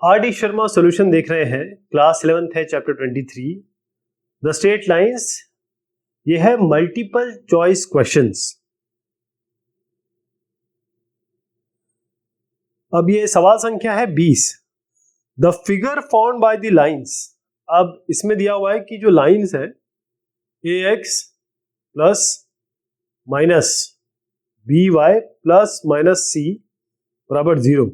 R D Sharma solution देख रहे हैं, क्लास 11th है, चैप्टर 23 द स्ट्रेट लाइंस। ये है मल्टीपल चॉइस क्वेश्चंस। अब ये सवाल संख्या है 20। The figure found by the lines. अब इसमें दिया हुआ है कि जो लाइंस है a x plus minus b y plus minus c बराबर 0।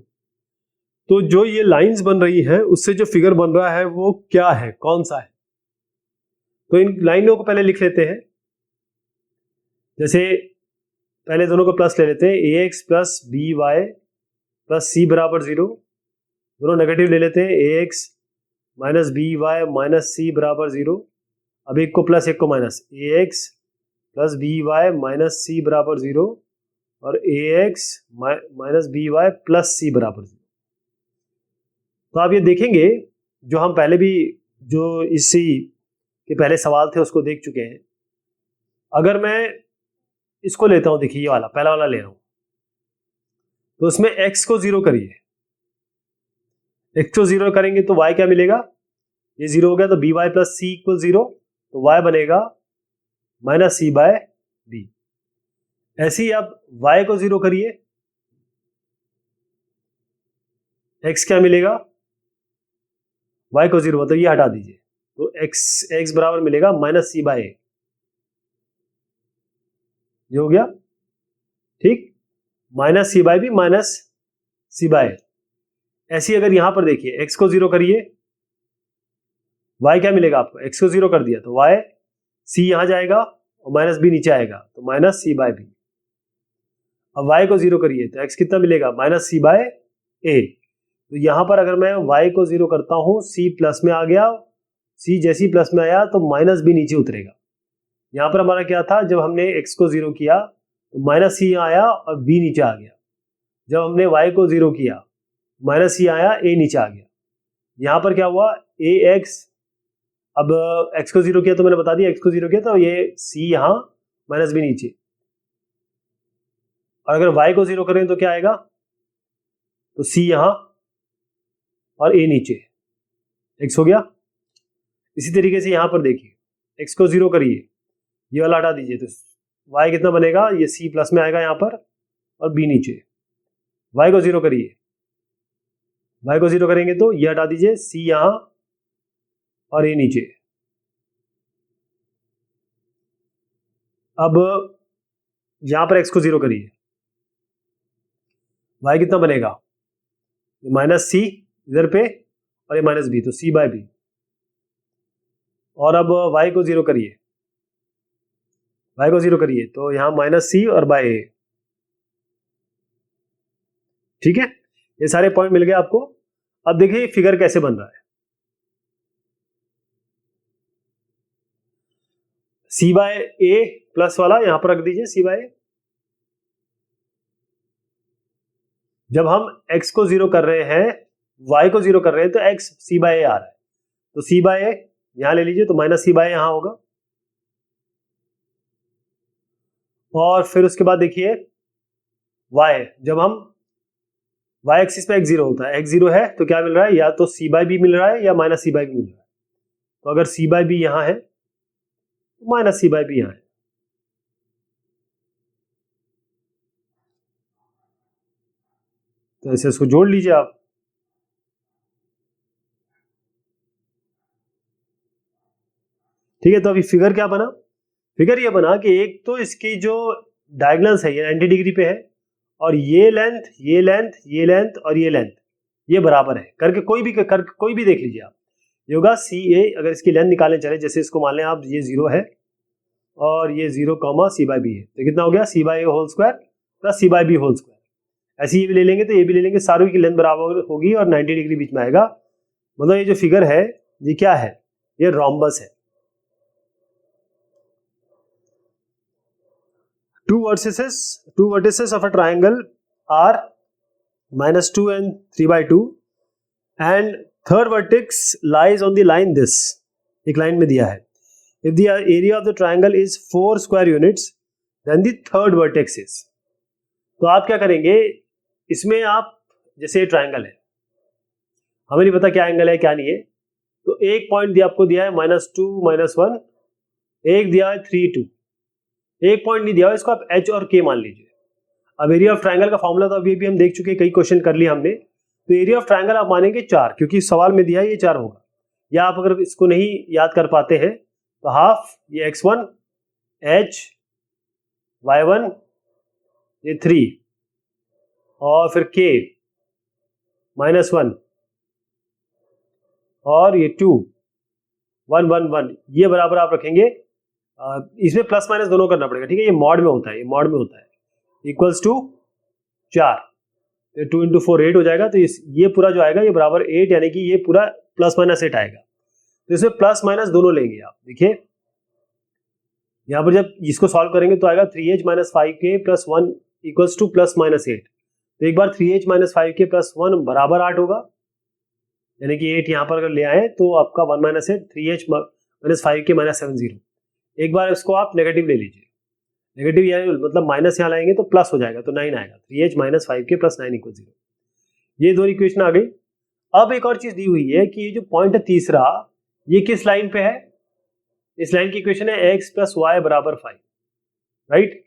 तो जो ये लाइंस बन रही है उससे जो फिगर बन रहा है वो क्या है, कौन सा है? तो इन लाइनों को पहले लिख लेते हैं। जैसे पहले दोनों को प्लस ले लेते हैं, a x plus b y plus c बराबर 0। दोनों नेगेटिव ले लेते हैं, a x minus b y minus c बराबर 0। अब एक को प्लस एक को minus, a x plus b y minus c बराबर 0 और a x minus b y plus c बराबर 0। तो आप ये देखेंगे जो हम पहले भी जो इसी के पहले सवाल थे उसको देख चुके हैं। अगर मैं इसको लेता हूं, देखिए ये वाला पहला वाला ले रहा हूं, तो उसमें x को 0 करिए। x को 0 करेंगे तो y क्या मिलेगा? ये 0 हो गया तो बी वाई प्लस सी इक्वल 0, तो y बनेगा माइनस सी बाय बी। ऐसे ही आप y को 0 करिए, x क्या मिलेगा? y को 0 मतलब ये हटा दीजिए, तो x बराबर मिलेगा माइनस सी बाय ए। ये हो गया ठीक, माइनस सी बाय बी माइनस सी बाय ए। ऐसी अगर यहां पर देखिए x को 0 करिए, y क्या मिलेगा आपको? x को 0 कर दिया तो y c यहां जाएगा और माइनस बी नीचे आएगा तो माइनस सी बाय बी। अब y को 0 करिए तो x कितना मिलेगा? माइनस सी बाय ए। तो यहां पर अगर मैं y को 0 करता हूं, c प्लस में आ गया, c जैसी प्लस में आया तो माइनस बी नीचे उतरेगा। यहां पर हमारा क्या था, जब हमने x को 0 किया तो माइनस सी आया और b नीचे आ गया। जब हमने y को 0 किया माइनस सी आया, a नीचे आ गया। यहां पर क्या हुआ, ए एक्स, अब x को 0 किया तो मैंने बता दिया x को 0 किया तो ये c यहां माइनस बी नीचे। और अगर y को 0 करें तो क्या आएगा? तो c यहां और a नीचे, x हो गया। इसी तरीके से यहां पर देखिए x को 0 करिए, ये वाला हटा दीजिए तो y कितना बनेगा? ये c प्लस में आएगा यहां पर और b नीचे। y को 0 करिए, y को 0 करेंगे तो ये हटा दीजिए, c यहां और a नीचे। अब यहां पर x को 0 करिए, y कितना बनेगा? माइनस सी इधर पे और ये माइनस बी, तो सी बाय बी। और अब y को 0 करिए, y को 0 करिए तो यहां माइनस सी और बाय ए। ठीक है, ये सारे पॉइंट मिल गए आपको। अब देखिए फिगर कैसे बन रहा है। सी बाय ए प्लस वाला यहां पर रख दीजिए, सी बाय ए। जब हम x को 0 कर रहे हैं, y को 0 कर रहे हैं तो x सी बाय ए आ रहा है, तो सी बाय ए यहां ले लीजिए तो माइनस सी बाय यहां होगा। और फिर उसके बाद देखिए y, जब हम y एक्सिस पे x0 होता है, x0 है तो क्या मिल रहा है? या तो c बाय बी मिल रहा है या माइनस सी बाय बी मिल रहा है। तो अगर c बाय बी यहां है तो माइनस सी बाय बी यहां है। तो ऐसे इसको जोड़ लीजिए आप। ठीक है, तो अभी फिगर क्या बना? फिगर ये बना कि एक तो इसकी जो डायगोनल्स है ये 90 डिग्री पे है और ये लेंथ, ये लेंथ, ये लेंथ और ये लेंथ ये बराबर है। करके कोई भी देख लीजिए आप। ये होगा सी ए, अगर इसकी लेंथ निकालने चले, जैसे इसको मान लें आप, ये 0 है और ये 0 कॉमा सी बाय बी है, तो कितना हो गया? सी बाय ए होल स्क्वायर प्लस सी बाय बी होल स्क्वायर। ऐसे ये भी ले लेंगे तो ये भी ले लेंगे, सारों की लेंथ बराबर होगी और 90 डिग्री बीच में आएगा। मतलब ये जो फिगर है ये क्या है? ये रोम्बस है। Two vertices of a triangle are -2 and 3/2 and third vertex lies on the line this, एक लाइन में दिया है। If the area of the triangle is 4 square units then the third vertex is, तो आप क्या करेंगे इसमें, आप जैसे ये ट्रायंगल है, हमें नहीं पता क्या एंगल है क्या नहीं है। तो एक पॉइंट दिया आपको दिया है -2 -1, एक दिया है 3 2, एक पॉइंट नहीं दिया है, इसको आप h और k मान लीजिए। अब एरिया ऑफ ट्रायंगल का फॉर्मूला तो अभी भी हम देख चुके हैं, कई क्वेश्चन कर लिए हमने। तो एरिया ऑफ ट्रायंगल आप मानेंगे 4, क्योंकि सवाल में दिया है ये 4 होगा। या आप अगर इसको नहीं याद कर पाते हैं तो हाफ ये x1 h y1 ये 3 और फिर k -1 और ये 2 1 1 1 ये बराबर आप रखेंगे। इसमें प्लस माइनस दोनों करना पड़ेगा, ठीक है। ये मॉड में होता है, ये मॉड में होता है, इक्वल्स टू 4, 2 × 4 8 हो जाएगा। तो ये पूरा जो आएगा ये बराबर 8, यानी कि ये पूरा +-8 आएगा। तो इसमें प्लस माइनस दोनों लेंगे आप। देखिए यहाँ पर जब इसको सॉल्व करेंगे तो आएगा 3h - 5k + 1 इक्वल्स टू +-8। तो एक बार 3h - 5k + 1 बराबर 8 होगा, यानी कि 8 यहाँ पर अगर ले आए तो आपका 1 - 8 3h - 5k - 7 0। एक बार इसको आप नेगेटिव ले लीजिए, नेगेटिव यानी मतलब माइनस यहाँ लाएंगे तो प्लस हो जाएगा, तो 9 आएगा। 3h - 5k + 9 = 0। ये दो इक्वेशन आ गई। अब एक और चीज दी हुई है कि ये जो पॉइंट है तीसरा, ये किस लाइन पे है? इस लाइन की इक्वेशन है x + y = 5, राइट।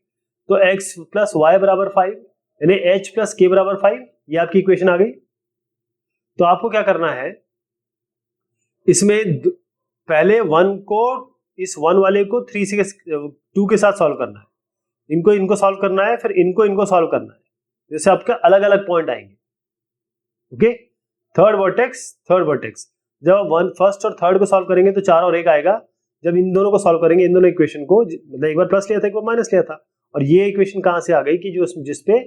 तो x + y = 5 यानी h + k = 5, ये आपकी इक्वेशन आ गई। तो आपको क्या करना है, इसमें पहले 1 को इस 1 वाले को 2 के साथ सॉल्व करना है, इनको सॉल्व करना है, फिर इनको सॉल्व करना है, जैसे आपके अलग अलग पॉइंट आएंगे। ओके, थर्ड वर्टेक्स जब आप फर्स्ट और थर्ड को सॉल्व करेंगे तो 4 और 1 आएगा। जब इन दोनों को सॉल्व करेंगे, इन दोनों इक्वेशन को, मतलब एक बार प्लस लिया था एक बार माइनस लिया था, और ये इक्वेशन कहां से आ गई कि जो जिसपे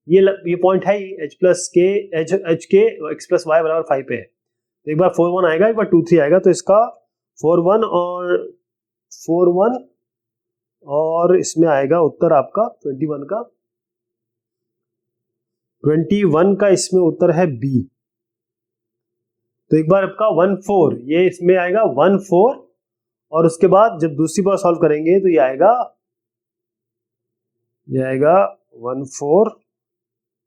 ये पॉइंट है h + k x + y = 5 पे है। तो एक बार 4 1 आएगा, एक बार 2 3 आएगा, तो इसका 4 1 और इसमें आएगा उत्तर आपका 21 का इसमें उत्तर है B। तो एक बार आपका 1 4 ये इसमें आएगा 1 4, और उसके बाद जब दूसरी बार सॉल्व करेंगे तो ये आएगा 1 4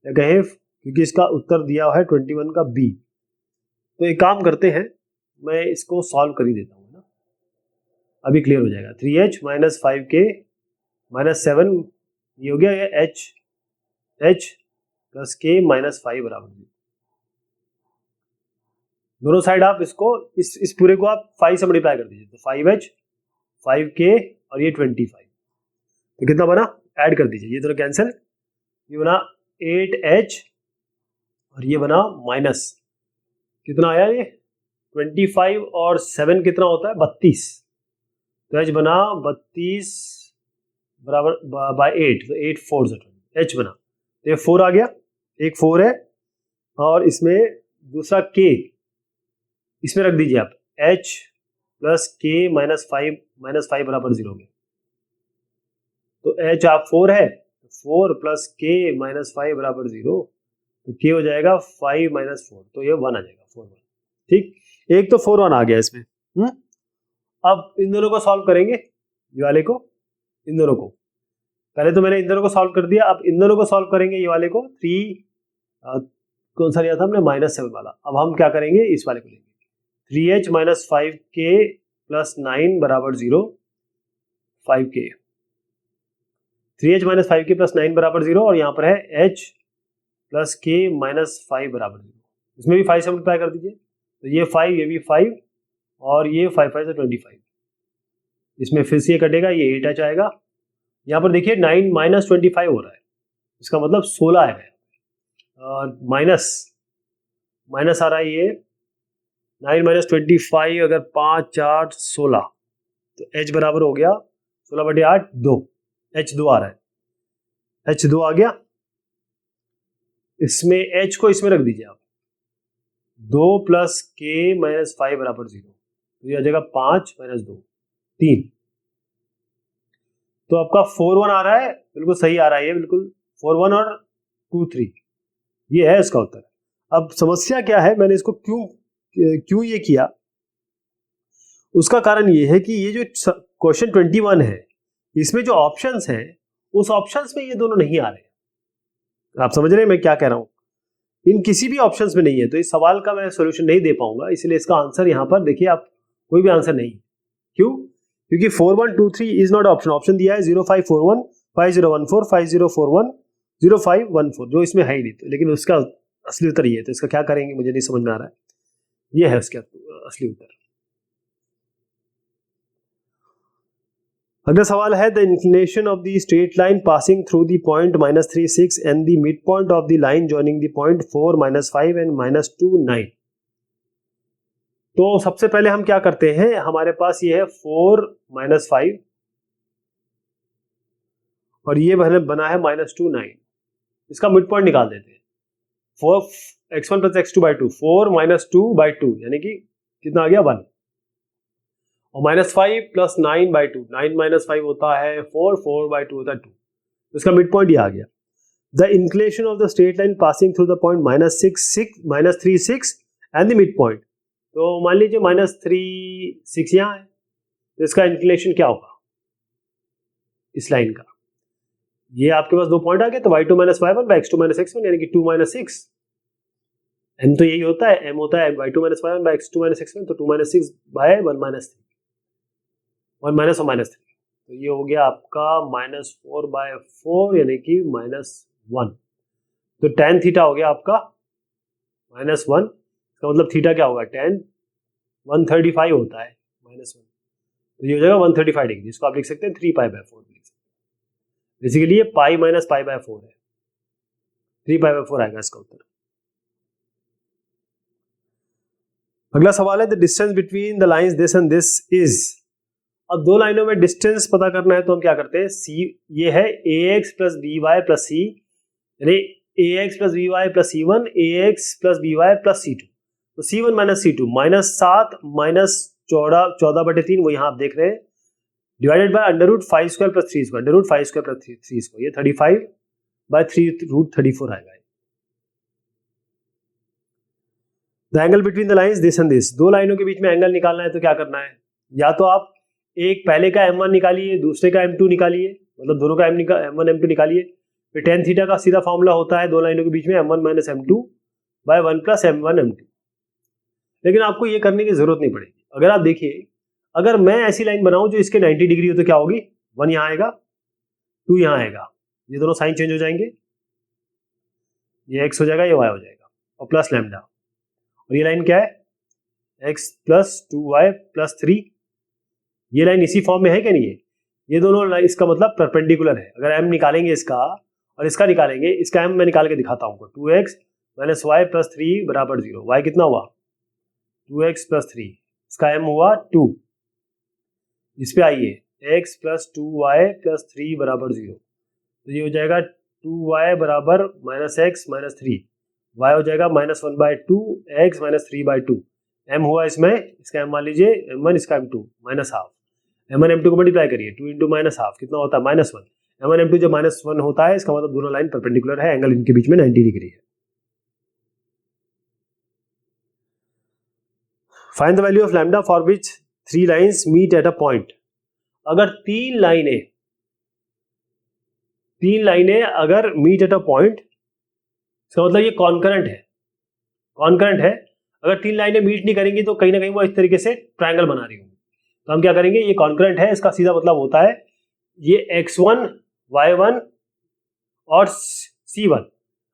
या कहें, क्योंकि इसका उत्तर दिया हुआ है 21 का B। तो एक काम करते हैं, मैं इसको सॉल्व कर ही देता हूँ ना, अभी क्लियर हो जाएगा। 3h - 5k - 7 ये हो गया, ये h + k - 5 = 0। दोनों साइड आप इसको इस पूरे को आप 5 से मल्टीप्लाई कर दीजिए, तो 5h 5k और ये 25। तो कितना बना, ऐड कर दीजिए, ये दोनों कैंसिल, ये बना 8h और ये बना माइनस कितना आया, ये 25 और 7 कितना होता है 32। तो h बना 32 बराबर बाय 8, तो 8 4 h बना, तो ये 4 आ गया, एक 4 है, और इसमें दूसरा k इसमें रख दीजिए आप, h + k - 5 = 0 में। तो h आप 4 है, 4 + k - 5 = 0, तो k हो जाएगा 5 - 4, तो ये 1 आ जाएगा, 4 1। ठीक, एक तो 4 1 आ गया इसमें। अब इन दोनों को सॉल्व करेंगे, ये वाले को, इन दोनों को। पहले तो मैंने इन दोनों को सॉल्व कर दिया, अब इन दोनों को सॉल्व करेंगे, ये वाले को। 3 कौन सा लिया था हमने, -7 वाला। अब हम क्या करेंगे, इस वाले को लेंगे। 3h - 5k + 9 = 0, 5k। 3h - 5k + 9 = 0, और यहाँ पर है h + k - 5 = 0। इसमें भी 5 से मल्टीप्लाई कर दीजिए, तो ये 5, ये भी 5, और ये 5 5 से 25। इसमें फिर से ये कटेगा, ये 8h आएगा। यहाँ पर देखिए 9 - 25 हो रहा है, इसका मतलब 16 है, माइनस आ रहा है। ये 9 - 25 अगर 5 4 16, तो h बराबर हो गया 16/8 2, h 2 आ रहा है, h 2 आ गया। इसमें h को इसमें रख दीजिए आप, 2 + k - 5 = 0, तो ये आ जाएगा 5 - 2 3। तो आपका 4 1 आ रहा है, बिल्कुल सही आ रहा है, ये बिल्कुल 4 1 और 2 3, ये है इसका उत्तर। अब समस्या क्या है, मैंने इसको क्यों ये किया, उसका कारण ये है कि ये जो क्वेश्चन 21 है, इसमें जो ऑप्शंस हैं, उस ऑप्शंस में ये दोनों नहीं आ रहे हैं। आप समझ रहे हैं मैं क्या कह रहा हूं? इन किसी भी ऑप्शंस में नहीं है, तो इस सवाल का मैं सॉल्यूशन नहीं दे पाऊंगा, इसलिए इसका आंसर यहाँ पर देखिए आप कोई भी आंसर नहीं। क्यों? क्योंकि 4123 इज नॉट ऑप्शन, ऑप्शन दिया है 0541 5014 5041 0514 जो इसमें है ही नहीं, लेकिन उसका असली उत्तर ये है, तो इसका क्या करेंगे मुझे नहीं समझ में आ रहा है, ये है उसका असली उत्तर। अगला सवाल है the inclination of the straight line passing through the point -36 and the mid point of the line joining the point 4 -5 and -2 9। तो सबसे पहले हम क्या करते हैं, हमारे पास ये है 4 -5 और ये बना है -2 9, इसका मिड पॉइंट निकाल देते हैं। 4x1 + x2/2 4 - 2/2 यानी कि कितना आ गया 1, और -5 + 9/2 9 - 5 होता है 4 4/2 होता है 2, तो इसका मिड पॉइंट ये आ गया। The inclination of the straight line passing through the point -36 and the mid point, तो मान लीजिए -36 यहाँ है, तो इसका इंक्लिनेशन क्या होगा इस लाइन का, ये आपके पास दो पॉइंट आ गए, तो y2 - y1 x2 - x1 यानी कि 2 - 6, m तो यही होता है, m होता है y2 - y1 x2 - x1, तो 2 - 6 बाय 1 - 3 1 - और -3, तो ये हो गया आपका -4/4 यानी कि -1, तो tan थीटा हो गया आपका -1, इसका मतलब थीटा क्या होगा tan 135 होता है -1, तो ये हो जाएगा 135 डिग्री, इसको आप लिख सकते हैं 3π/4 लिख सकते हैं, बेसिकली ये पाई माइनस π/4 है, 3π/4 आएगा इसका उत्तर। अगला सवाल है the distance between the lines this and this is. अब दो लाइनों में डिस्टेंस पता करना है, तो हम क्या करते हैं, सी ये है ax + by + c, यानी ax + by + c1 ax + by + c2, तो c1 - c2 -7 -14/3 वो यहाँ आप देख रहे हैं, डिवाइडेड बाय √5² + 3², √5² + 3², ये 35/3√34 आएगा। The angle between the lines this and this, दो लाइनों के बीच में एंगल निकालना है, तो क्या करना है, या तो आप एक पहले का m1 निकालिए, दूसरे का m2 निकालिए, मतलब दोनों का m1 m2 निकालिए, फिर tan थीटा का सीधा फॉर्मूला होता है दो लाइनों के बीच में m1 - m2/1 + m1 m2, लेकिन आपको ये करने की जरूरत नहीं पड़ेगी। अगर आप देखिए, अगर मैं ऐसी लाइन बनाऊं जो इसके 90 डिग्री हो, तो क्या होगी, 1 यहाँ आएगा 2 यहाँ आएगा, ये दोनों साइन चेंज हो जाएंगे, ये x हो जाएगा, ये y हो जाएगा, और प्लस लैम्डा, और ये लाइन क्या है x + 2y + 3, ये लाइन इसी फॉर्म में है क्या नहीं है, ये दोनों लाइन, इसका मतलब परपेंडिकुलर है। अगर m निकालेंगे इसका और इसका निकालेंगे, इसका m मैं निकाल के दिखाता हूँ, 2x - y + 3 = 0, y कितना हुआ 2x + 3, इसका m हुआ 2, इस पे आइए x + 2y + 3 = 0, तो ये हो जाएगा 2y = -x - 3, y हो जाएगा -1/2 x - 3/2, m हुआ इसमें, इसका m मान लीजिए m1, इसका m2 -½ m1 m2 को मल्टीप्लाई करिए, 2 × -½ कितना होता है -1, m1 m2 जब -1 होता है, इसका मतलब दोनों लाइन परपेंडिकुलर है, एंगल इनके बीच में 90 डिग्री है। Find the value of lambda for which 3 lines meet at a point. अगर तीन लाइनें अगर मीट एट अ पॉइंट, इसका मतलब ये कॉन्करेंट है, अगर तीन लाइनें मीट नहीं करेंगी तो कहीं ना कहीं वो इस तरीके से ट्रायंगल बना रही होंगी, तो हम क्या करेंगे, ये कॉन्करेंट है, इसका सीधा मतलब होता है ये x1 y1 और c1।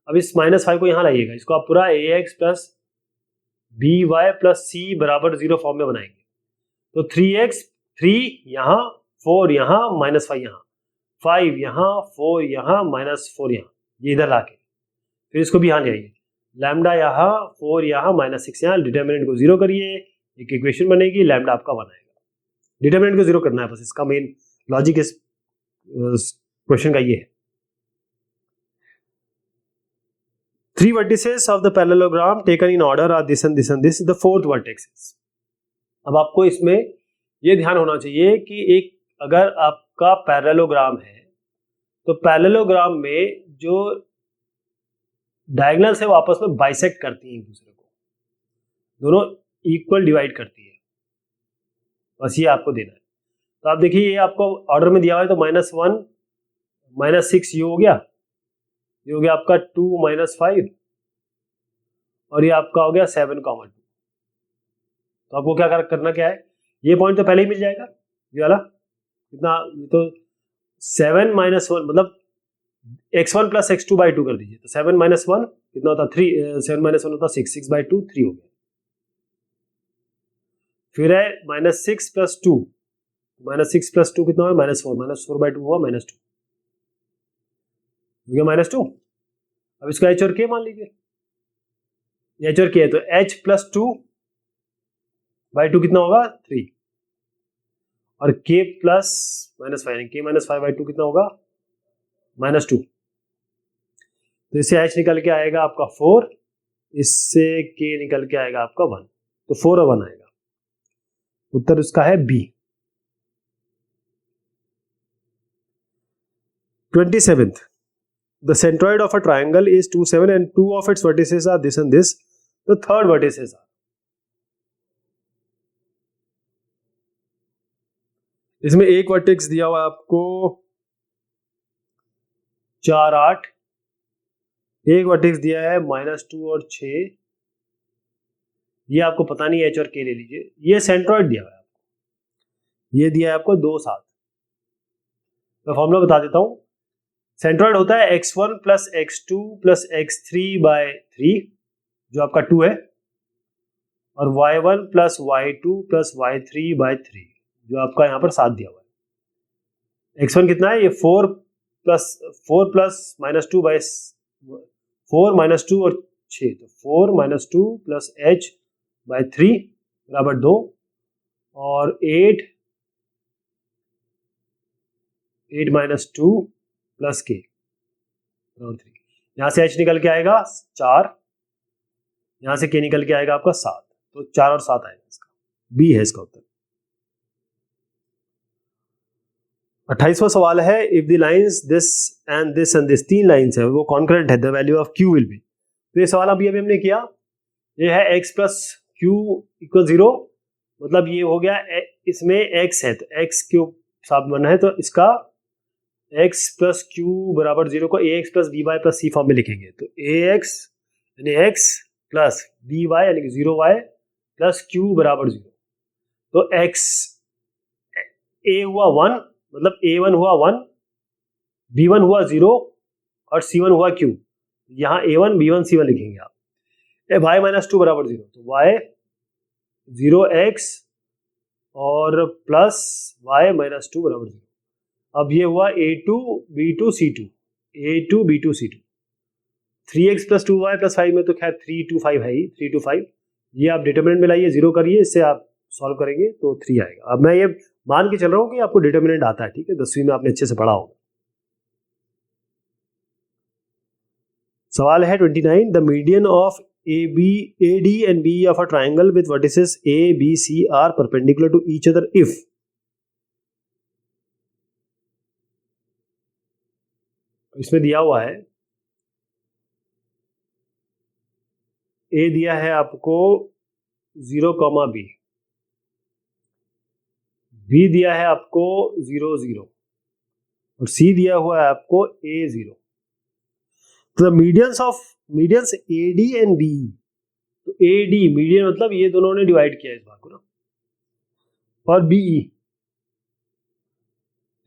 अब इस -5 को यहां लाइएगा, इसको आप पूरा ax + by + c = 0 फॉर्म में बनाएंगे, तो 3x 3 यहां 4 यहां -5 यहां 5 यहां 4 यहां -4 यहां, ये इधर लाके फिर इसको भी यहां ले आइए, लैम्डा यहाँ 4 यहाँ -6 यहाँ, डिटर्मिनेंट को 0 करिए, एक इक्वेशन बनेगी, लैम्डा आपका 1 आएगा। डिटर्मिनेंट को 0 करना है बस, इसका मेन लॉजिक इस क्वेश्चन का ये है। 3 vertices of the parallelogram taken in order are this and this and this is the fourth vertex। अब आपको इसमें ये ध्यान होना चाहिए कि एक अगर आपका पैरेललोग्राम है, तो पैरेललोग्राम में जो डायगोनल्स है वो आपस में बाइसेक्ट करती हैं एक दूसरे को, दोनों इक्वल डिवाइड करती है, बस ये आपको देना है। तो आप देखिए ये आपको ऑर्डर में दिया हुआ है, तो -1 -6 ये हो गया आपका 2 - 5 और ये आपका हो गया 7,2। तो आपको क्या करना क्या है, ये पॉइंट तो पहले ही मिल जाएगा, ये वाला कितना, ये तो 7 - 1 मतलब x1 + x2/2 कर दीजिए, तो 7 - 1 कितना होता, 3, 7 - 1 होता 6, 6/2 3 हो गया। फिर है -6 + 2, -6 + 2 कितना हुआ, -4, -4/2 हुआ -2, हो गया -2। अब इसको h और k मान लीजिए, h और k है तो h + 2/2 कितना होगा 3, और k + -5, k - 5/2 कितना होगा -2। तो इससे h निकल के आएगा आपका 4, इससे k निकल के आएगा आपका 1, तो 4 और 1 आएगा। उत्तर उसका है B. 27th, the centroid of a triangle is 2, 7 and 2 of its vertices are this and this. The third vertices are, इसमें एक वर्टेक्स दिया हुआ है आपको 4, 8, एक वर्टेक्स दिया है -2 और 6, ये आपको पता नहीं, h और k ले लीजिए। ये सेंट्रॉइड दिया हुआ है आपको, ये दिया है आपको 2, 7। मैं फॉर्मूला बता देता हूं। सेंट्रॉइड होता है x1 + x2 + x3/3, जो आपका 2 है, और y1 + y2 + y3/3, जो आपका यहाँ पर 7 दिया हुआ है। x1 कितना है, ये 4 + -2 और 6, तो 4 - 2 + h/3 = 2, और 8 - 2 + k = 3। यहाँ से h निकल के आएगा 4, यहाँ से k निकल के आएगा आपका 7, तो 4 और 7 आएगा, इसका बी है इसका उत्तर। 28वां सवाल है, if the lines this and this and this, 3 lines है वो कॉन्करेंट है, the value of q will be. तो ये सवाल अभी हमने किया, ये है x + q = 0, मतलब ये हो गया, इसमें x है तो x क्यूब साथ बनना है, तो इसका x + q = 0 को ax + by + c फॉर्म में लिखेंगे। तो ax यानी x + by यानी कि 0y + q = 0। तो x a हुआ 1, मतलब a1 हुआ 1, b1 हुआ 0 और c1 हुआ q। यहाँ a1 b1 c1 लिखेंगे आप। y - 2 = 0, तो y 0x और प्लस y - 2 = 0। अब ये हुआ a2 b2 c2, a2 b2 c2। 3x + 2y + 5 में तो खैर 3 2 5 है ही, 3 2 5, ये आप डिटरमिनेंट में लाइए, 0 करिए, इससे आप सॉल्व करेंगे तो 3 आएगा। अब मैं ये मान के चल रहा हूँ कि आपको डिटरमिनेंट आता है, ठीक है, 10वीं में आपने अच्छे से पढ़ा होगा। सवाल है 29, the median of AD and BE of a triangle with vertices A, B, C are perpendicular to each other if, इसमें दिया हुआ है A दिया है आपको 0, B, B दिया है आपको 0, 0 और C दिया हुआ है आपको A 0। तो मीडियंस AD एंड BE, तो AD मीडियन मतलब ये दोनों ने डिवाइड किया इस भाग को ना, और BE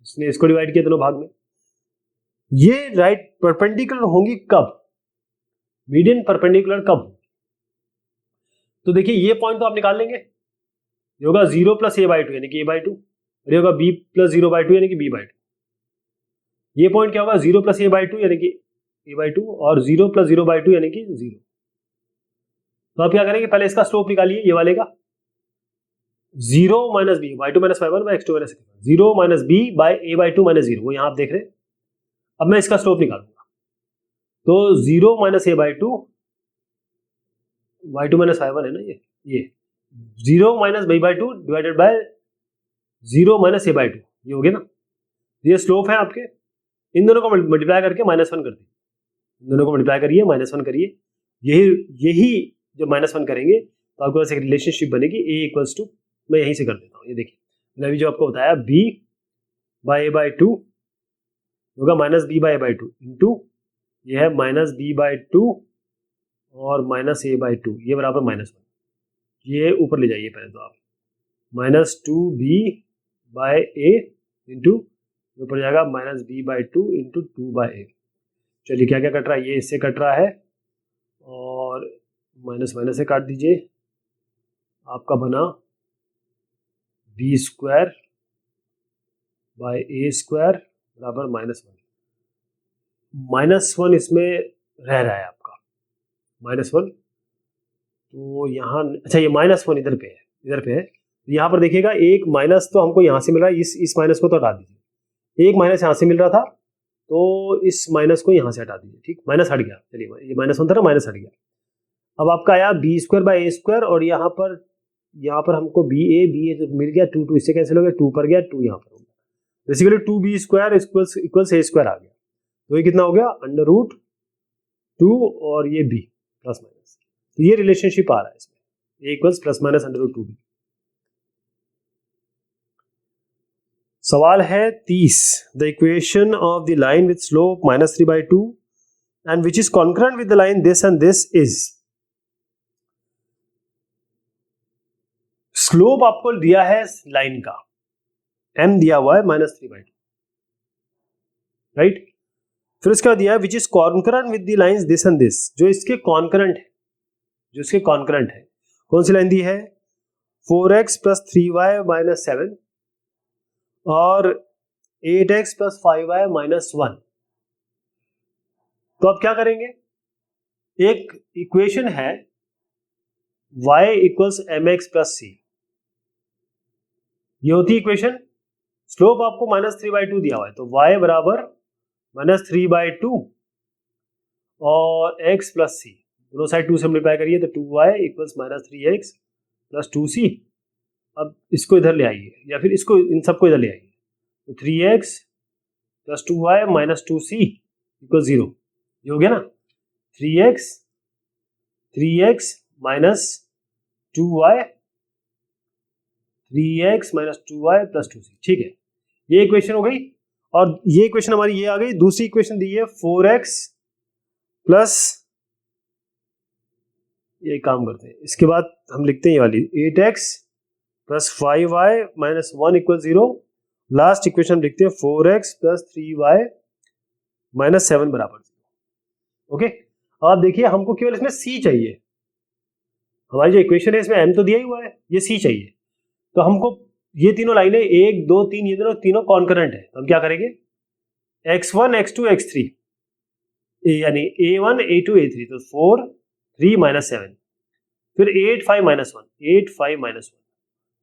इसने इसको डिवाइड किया दोनों भाग में। ये राइट परपेंडिकुलर होंगी कब, मीडियन परपेंडिकुलर कब? तो देखिए ये पॉइंट तो आप निकाल लेंगे, ये होगा 0 + a/2 यानी कि a/2, और ये होगा b + 0/2 यानी कि b/2। ये पॉइंट क्या होगा, 0 + a/2 यानी कि a/2 और 0 + 0/2 यानी कि 0। तो आप क्या करेंगे, पहले इसका स्लोप निकालिए, ये वाले का 0 - b y2 - y1 x2 - x3, 0 - b a/2 - 0, वो यहां आप देख रहे हैं। अब मैं इसका स्लोप निकालूंगा, तो 0 - a/2 y2 - y1 है ना, ये 0 - b/2 डिवाइडेड बाय 0 - a/2, ये हो गया ना। ये स्लोप है आपके, इन दोनों को मल्टीप्लाई करके -1 कर दीजिए, इन दोनों को मल्टीप्लाई करिए, -1 करिए, यही जब -1 करेंगे तो आपके पास एक रिलेशनशिप बनेगी a = मैं यहीं से कर देता हूँ, ये देखिए मैंने अभी जो आपको बताया, b/a/2 होगा -b/a/2 इंटू ये है -b/2 और माइनस ए बाई टू, ये बराबर -1, ये ऊपर ले जाइए पहले तो आप, -2b बाय ए इंटू ऊपर जाएगा -b/2 इंटू 2/a। चलिए क्या क्या कट रहा है, ये इससे कट रहा है और माइनस माइनस से काट दीजिए, आपका बना b² बाय a² बराबर -1। -1 इसमें रह रहा है आपका, -1, तो यहाँ अच्छा ये -1 इधर पे है, इधर पे है। यहाँ पर देखिएगा एक माइनस तो हमको यहाँ से मिल रहा है, इस माइनस को तो हटा दीजिए, एक माइनस यहाँ से मिल रहा था तो इस माइनस को यहाँ से हटा दीजिए, ठीक, माइनस हट गया। चलिए ये -1 था ना, माइनस हट गया। अब आपका आया b² बाई a² और यहाँ पर हमको b a तो मिल गया, 2 इससे कैंसिल हो गया, 2 पर गया, 2 यहाँ पर हो गया, बेसिकली 2b² इक्वल्स a² आ गया। तो ये कितना हो गया, √2 और ये b प्लस माइनस, तो ये रिलेशनशिप आ रहा है इसमें, a equals plus minus √2b। सवाल है 30, the equation of the line with slope -3/2 and which is concurrent with the line this and this is. Slope आपको दिया है लाइन का, m दिया हुआ है -3/2, राइट। फिर उसके बाद दिया है which is concurrent with the lines this and this, जो इसके कॉन्करेंट है, जो इसके कॉन्करेंट है। कौन सी लाइन दी है, 4x + 3y - 7 और 8x + 5y - 1। तो अब क्या करेंगे, एक इक्वेशन है y = mx + c, ये होती है इक्वेशन। स्लोप आपको -3/2 दिया हुआ है, तो y बराबर -3/2 और x + c, दोनों साइड 2 से मल्टीप्लाई करिए तो 2y = -3x + 2c। अब इसको इधर ले आइए या फिर इसको, इन सबको इधर ले आइए, तो 3x + 2y - 2c = 0, ये हो गया ना, 3x - 2y 3x - 2y + 2c, ठीक है, ये इक्वेशन हो गई। और ये इक्वेशन हमारी ये आ गई। दूसरी इक्वेशन दी है 4x प्लस, ये काम करते हैं, इसके बाद हम लिखते हैं ये वाली 8x + 5y - 1 = 0। लास्ट इक्वेशन लिखते हैं 4x + 3y - 7 बराबर 0। ओके, अब आप देखिए हमको केवल इसमें c चाहिए, हमारी जो इक्वेशन है इसमें m तो दिया ही हुआ है, ये c चाहिए। तो हमको ये तीनों लाइनें 1 2 3 ये तीनों कॉन्करेंट है, तो हम क्या करेंगे, x1 x2 x3 यानी a1 a2 a3, तो 4 3 - 7, फिर 8 5 - 1 8 5 - 1,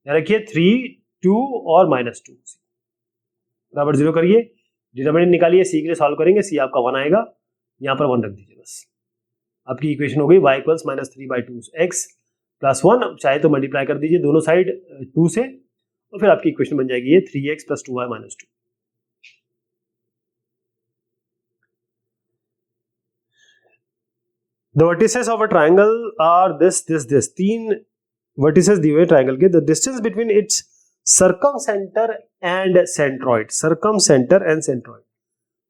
याद रखिए 3 2 और -2 बराबर 0 करिए, डिटरमिनेंट निकालिए, c के लिए सॉल्व करेंगे, c आपका 1 आएगा, यहाँ पर 1 रख दीजिए बस। आपकी इक्वेशन हो गई y = -3/2 x + 1, चाहे तो मल्टीप्लाई कर दीजिए दोनों साइड 2 से, और फिर आपकी इक्वेशन बन जाएगी ये 3x + 2y - 2। The vertices of a triangle are this, तीन vertices दिए हुए ट्राइंगल के, the distance between its circumcenter and centroid, circumcenter and centroid।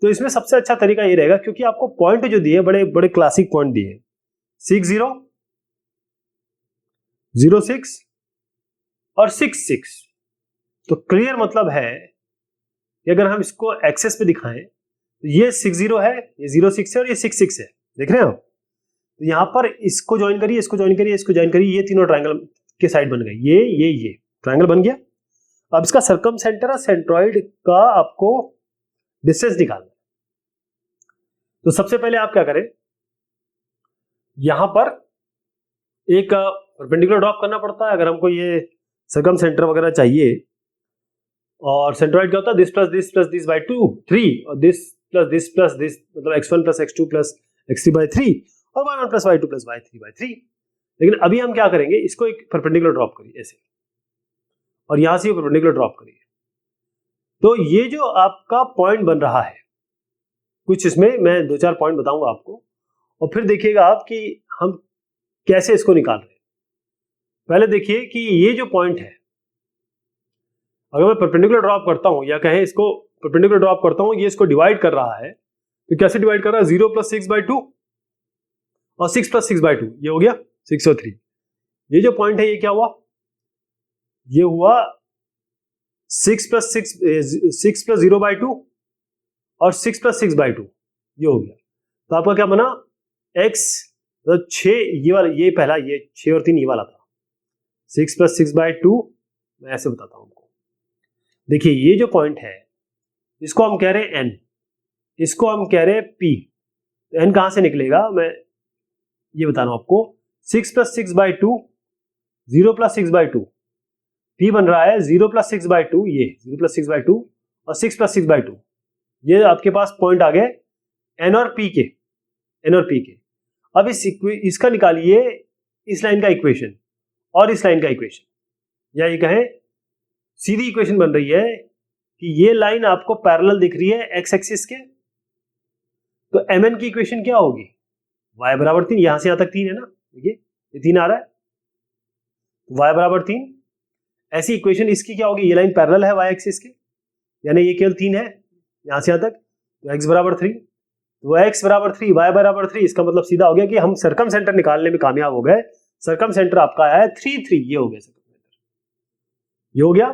तो इसमें सबसे अच्छा तरीका ये रहेगा, क्योंकि आपको पॉइंट जो दिए बड़े बड़े क्लासिक पॉइंट दिए, 6 0 0 6 और 6 6, तो क्लियर मतलब है कि अगर हम इसको एक्सेस पे दिखाएं तो ये 6 0 है, ये 0 6 है और ये 6 6 है, देख रहे हैं आप। तो यहां पर इसको ज्वाइन करिए, इसको ज्वाइन करिए, इसको ज्वाइन करिए, ये तीनों ट्राइंगल के साइड बन गए, ये ट्राइंगल बन गया। अब इसका सर्कमसेंटर और सेंट्रॉइड का आपको डिस्टेंस निकालना है। तो सबसे पहले आप क्या करें, यहां पर एक परपेंडिकुलर ड्रॉप करना पड़ता है अगर हमको ये सर्कमसेंटर वगैरह चाहिए। और सेंट्रॉइड क्या होता है, this plus this plus this by 2 3, और दिस प्लस दिस मतलब x1 + x2 + x3/3 और y1 + y2 + y3/3। लेकिन अभी हम क्या करेंगे, इसको एक परपेंडिकुलर ड्रॉप करिए ऐसे, और यहां से परपेंडिकुलर ड्रॉप करिए। तो ये जो आपका पॉइंट बन रहा है, कुछ इसमें मैं 2-4 पॉइंट बताऊंगा आपको, और फिर देखिएगा आप कि हम कैसे इसको निकाल रहे हैं। पहले देखिए कि ये जो पॉइंट है, अगर मैं परपेंडिकुलर ड्रॉप करता हूं, या कहें इसको परपेंडिकुलर ड्रॉप करता हूं, ये इसको डिवाइड कर रहा है, तो कैसे डिवाइड कर रहा है, 0 + 6/2, और 6+6/2 ये हो गया 6 और 3। ये जो पॉइंट है ये क्या हुआ, ये हुआ 6+0/2 और 6+6/2 ये हो गया। तो आपका क्या बना, x मतलब 6, ये वाला, ये पहला, ये 6 और 3 ये वाला था, 6+6/2। मैं ऐसे बताता हूं आपको, देखिए ये जो पॉइंट है इसको हम कह रहे हैं n, इसको हम कह रहे हैं p। तो n कहां से निकलेगा, मैं ये बता रहा हूं आपको, 6+6/2, 0+6/2, p बन रहा है 0+6/2, ये 0+6/2 और 6+6/2, ये आपके पास पॉइंट आ गए n और p के, n और p के। अब इसका निकालिए इस लाइन का इक्वेशन और इस लाइन का इक्वेशन, या ये कहें सीधी इक्वेशन बन रही है कि ये लाइन आपको पैरेलल दिख रही है x एक्सिस के, तो mn की इक्वेशन क्या होगी, y बराबर 3, यहां से यहां तक 3 है ना, देखिए ये 3 आ रहा है, y बराबर 3। ऐसी इक्वेशन इसकी क्या होगी, ये लाइन पैरेलल है y एक्सिस के, यानी ये केवल 3 है यहां से यहां तक, तो x बराबर 3, तो x बराबर 3, y बराबर 3, इसका मतलब सीधा हो गया कि हम सर्कम सेंटर निकालने में कामयाब हो गए। सर्कम सेंटर आपका आया है 3, 3, ये हो गया सर्कम सेंटर, ये हो गया।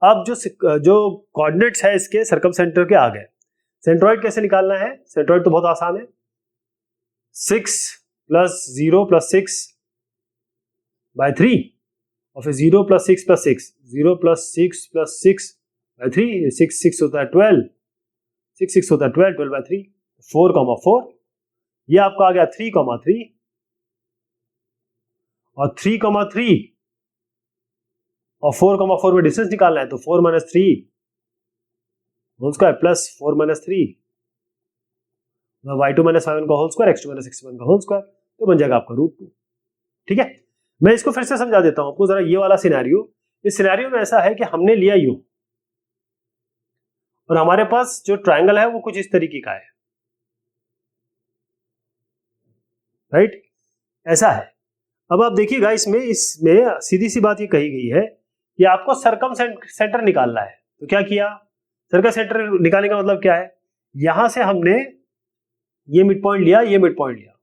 अब जो कोऑर्डिनेट्स है इसके सर्कम सेंटर के आ गए, सेंट्रॉइड कैसे निकालना है, सेंट्रॉइड तो बहुत आसान है, 6 + 0 + 6/3 और फिर 0 + 6 + 6, 0 + 6 + 6/3, 6 6 होता है 12, 6 6 होता है 12, 12/3, 4,4, ये आपका आ गया 3,3 और 3,3 और 4,4 में डिस्टेंस निकालना है, तो 4 - 3 whole square plus 4 - 3, y2 - y1 का होल स्क्वायर, x2 - x1 का होल स्क्वायर, तो बन जाएगा आपका √2। ठीक है, मैं इसको फिर से समझा देता हूं आपको जरा, ये वाला सिनेरियो, इस सिनेरियो में ऐसा है कि हमने लिया u और हमारे पास जो ट्रायंगल है वो कुछ इस तरीके का है, राइट, ऐसा है। अब आप देखिएगा इसमें सीधी सी बात ये कही गई है कि आपको सर्कम सेंटर निकालना है। तो क्या किया, सर्कम सेंटर निकालने का मतलब क्या है, यहां से हमने ये मिड पॉइंट लिया, ये मिड पॉइंट लिया,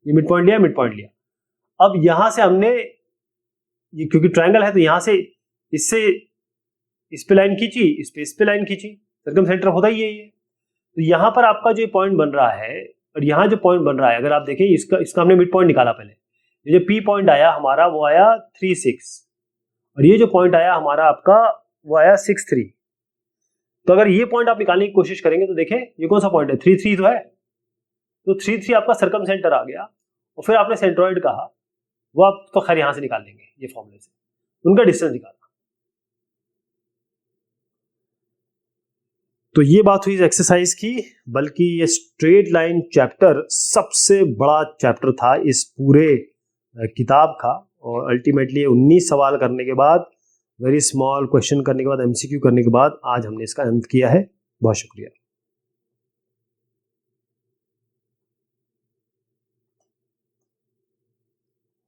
ये मिड पॉइंट लिया, मिड पॉइंट लिया। अब यहां से हमने ये, क्योंकि ट्रायंगल है तो यहां से इससे इस पे लाइन खींची, इस पे लाइन खींची, सर्कम सेंटर होता ही है ये। तो यहां पर आपका जो पॉइंट बन रहा है और यहां जो पॉइंट बन रहा है, अगर आप देखें इसका हमने मिड पॉइंट निकाला पहले, ये जो P पॉइंट आया हमारा वो आया 3, 6 और ये जो पॉइंट आया हमारा आपका वो आया 6, 3। तो अगर ये पॉइंट आप निकालने की कोशिश करेंगे तो देखें ये कौन सा पॉइंट है, 3, 3 तो है, तो 3, 3 आपका सर्कम सेंटर आ गया और फिर आपने सेंट्रॉइड कहा, वो आप तो खैर यहां से निकाल लेंगे ये फॉर्मूले से, उनका डिस्टेंस निकालना। तो ये बात हुई एक्सरसाइज की, बल्कि ये स्ट्रेट लाइन चैप्टर सबसे बड़ा चैप्टर था इस पूरे किताब का, और अल्टीमेटली 19 सवाल करने के बाद, वेरी स्मॉल क्वेश्चन करने के बाद, MCQ करने के बाद आज हमने इसका अंत किया है। बहुत शुक्रिया।